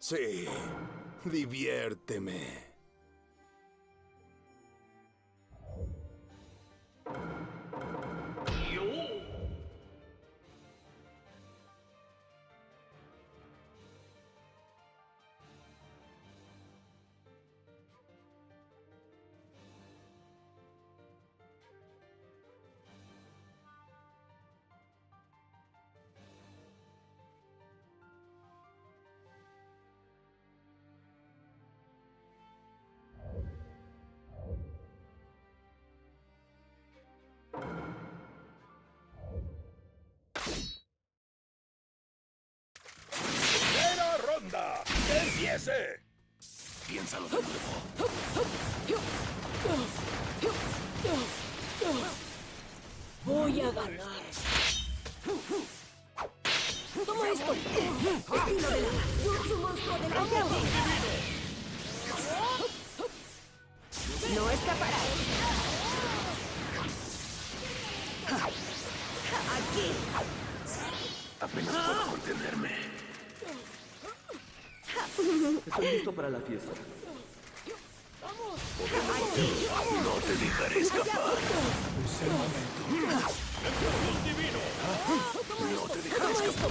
Sí, diviérteme. ¡Que empiece! Piénsalo de nuevo. Voy a ganar. Toma esto. Estilo de la Jutsu monstruo de la llave. No escaparás. Aquí. Apenas puedo contenerme. Estoy listo para la fiesta. No te dejaré escapar. Es el momento. No te dejaré escapar.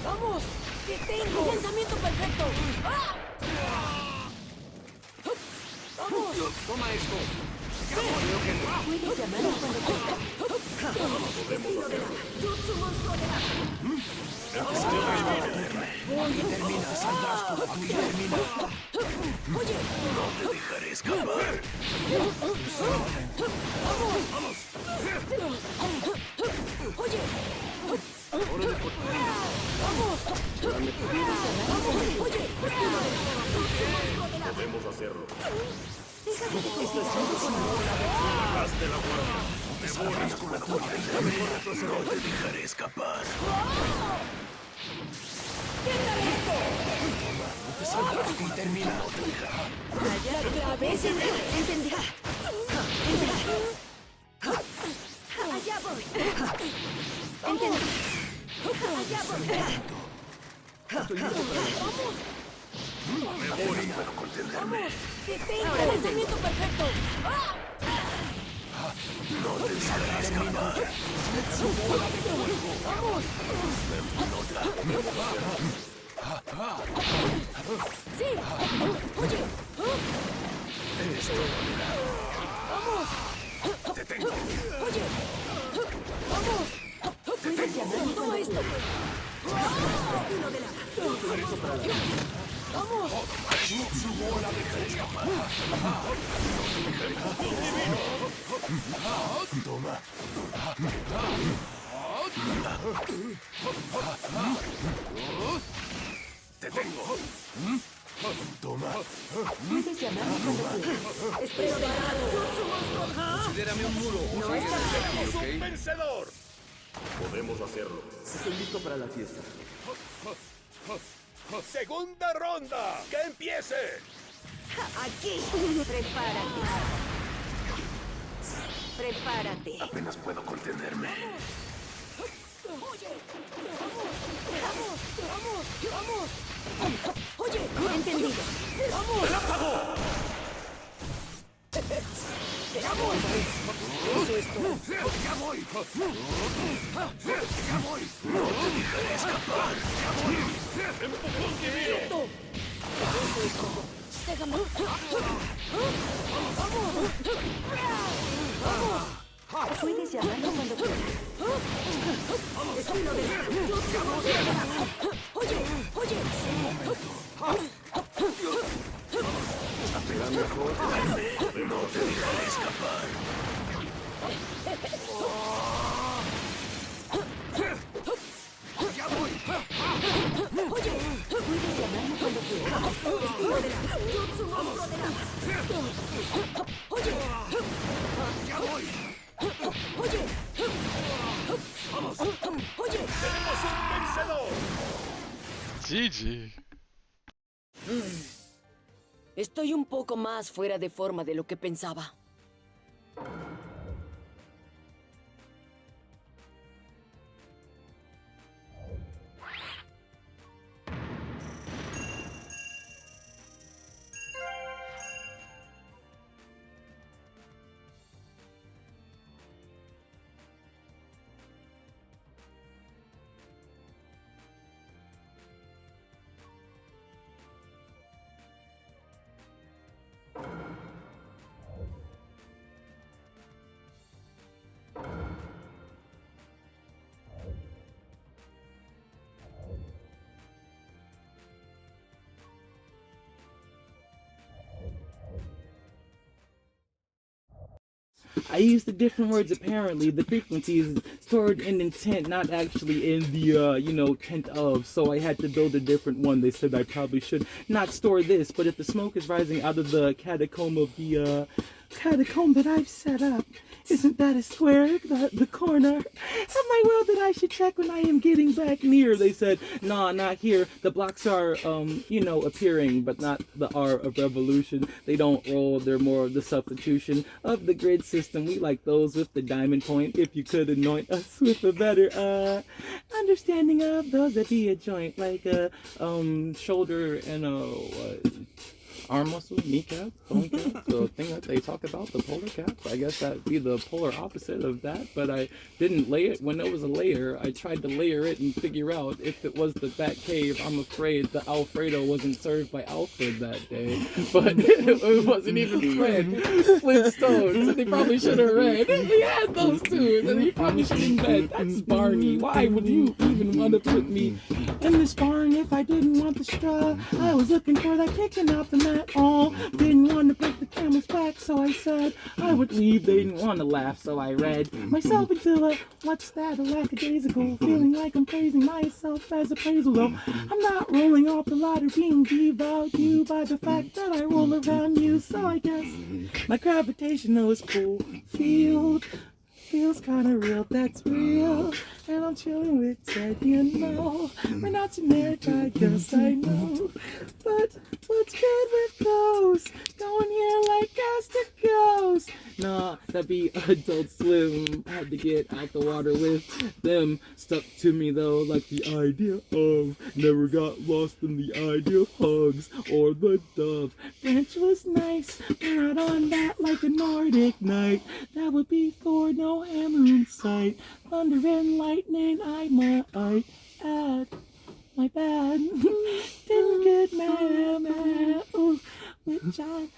¡Vamos! ¡Te tengo! ¡Pensamiento perfecto! ¡Vamos! Toma esto. Puedes llamarlo cuando quieras. Estilo de la Jutsu monstruo de la... Termina, saldrás por la tuya. Termina. Oye, No te dejaré escapar. vamos. Oye, vamos. Oye, estilo de la Jutsu monstruo de la... Podemos hacerlo. Déjate que esto es Hazte la guardia. Te borras con la tuya. No te dejaré escapar. No te saldrás y termina. La clave es entendí. Allá voy. Entendí. Allá voy. Estoy listo para la fiesta. Mejor y puedo contenerme. ¡Te tengo! ¡Pensamiento perfecto! No te dejaré escapar. ¡Vamos! ¡Sí! ¡Oye! Esto ¡Vamos! te tengo. ¡Oye! ¡Vamos! ¡Puedes llamarme! ¡Toma esto! ¡Estilo de la... Estoy listo para la fiesta. ¡Vamos! No la dejaré escapar. Toma. Te tengo. Toma. Puedes llamarme cuando quieras. Estilo de la... Considérame un muro. No está... ¡Tenemos un vencedor! Podemos hacerlo. Estoy listo para la fiesta. ¡Segunda ronda! ¡Que empiece! Aquí. Prepárate. Apenas puedo contenerme. Oye, vamos. Oye, entendido. Vamos. ¡Vamos! Eso es todo. ¡Ya voy! ¡Ya voy! ¡No te dejaré escapar! ¡Ya voy! ¡Empujón divino! Eso es todo. Déjame. ¡Vamos! Puedes llamarlo cuando quieras. Estilo de la... Oye. Será mejor quedarme. No te dejaré escapar. ¡Ya voy! Oye, puedes llamarme cuando quieras. Estilo de la... Jutsu monstruo de la... Oye. ¡Ya voy! Oye. ¡Tenemos un vencedor! GG. Estoy un poco más fuera de forma de lo que pensaba. I used the different words apparently. The frequency is stored in intent, not actually in the, tent of. So I had to build a different one. They said I probably should not store this, but if the smoke is rising out of the catacomb of the, catacomb that I've set up, isn't that a square, the corner of my world that I should check when I am getting back near? They said, nah, not here. The blocks are, appearing, but not the R of revolution. They don't roll. They're more of the substitution of the grid system. We like those with the diamond point. If you could anoint us with a better, understanding of those that be a joint, like a, shoulder and a, arm muscle, kneecap, bone cap, the thing that they talk about, the polar cap. I guess that'd be the polar opposite of that, but I didn't lay it when it was a layer. I tried to layer it and figure out if it was the Bat Cave. I'm afraid the Alfredo wasn't served by Alfred that day, but it wasn't even read. Flintstones, and they probably should have read. He had those two, and then he probably should have read. That's Barney. Why would you even want to put me in this barn if I didn't want the straw? I was looking for that kicking out the mat. All didn't want to break the camel's back, so I said I would leave. They didn't want to laugh, so I read myself into a what's that, a lackadaisical, feeling like I'm praising myself as appraisal. Though I'm not rolling off the ladder, being devalued by the fact that I roll around you. So I guess my gravitational is cool field feels kinda real, that's real. And I'm chilling with Ted, we're not generic, I guess I know. But what's good with those? Going here like gas to ghost. Nah, that'd be Adult Swim. Had to get out the water with them. Stuck to me though, like the idea of. Never got lost in the idea of hugs or the dove. Branch was nice, but not on that like a Nordic night. That would be Thor, no hammer in sight. Thunder and lightning, I might add. My bad. Didn't get mad. Ooh, with John.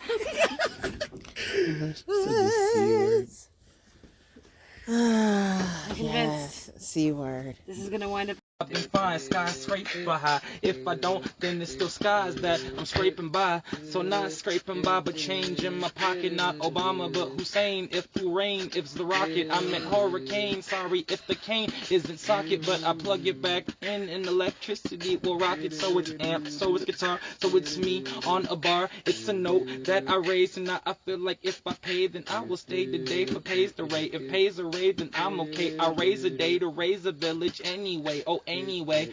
Yes, C word. This is gonna wind up. Up and fine, skyscraper high. If I don't, then it's still skies that I'm scraping by. So not scraping by, but change in my pocket. Not Obama, but Hussein. If who rain, if it's the rocket. I meant hurricane. Sorry if the cane isn't socket, but I plug it back in and electricity will rock it. So it's amp, so it's guitar, so it's me on a bar. It's a note that I raise, and now I feel like if I pay, then I will stay today for pays the rate. If pays a rate, then I'm okay. I raise a day to raise a village anyway. Oh, anyway,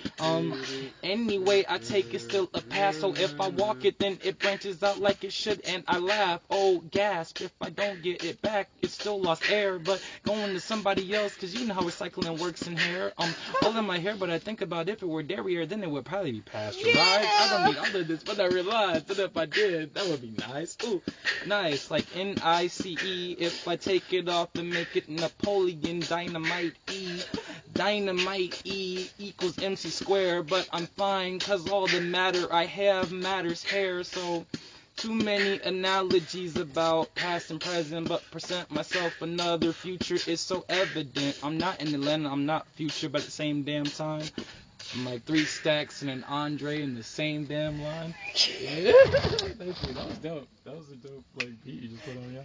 I take it still a pass. So if I walk it, then it branches out like it should, and I laugh. Oh, gasp! If I don't get it back, it's still lost air. But going to somebody else, 'cause you know how recycling works in here. All in my hair, but I think about if it were dairy, then it would probably be pasteurized. I don't need all of this, but I realized that if I did, that would be nice. Ooh, nice, like NICE. If I take it off and make it Napoleon Dynamite E. Dynamite E equals MC square, but I'm fine, 'cause all the matter I have matters here. So too many analogies about past and present, but present myself another future is so evident. I'm not in Atlanta, I'm not future, but at the same damn time I'm like 3 stacks and an Andre in the same damn line. Yeah. That was dope. That was a dope beat you just put on, yeah.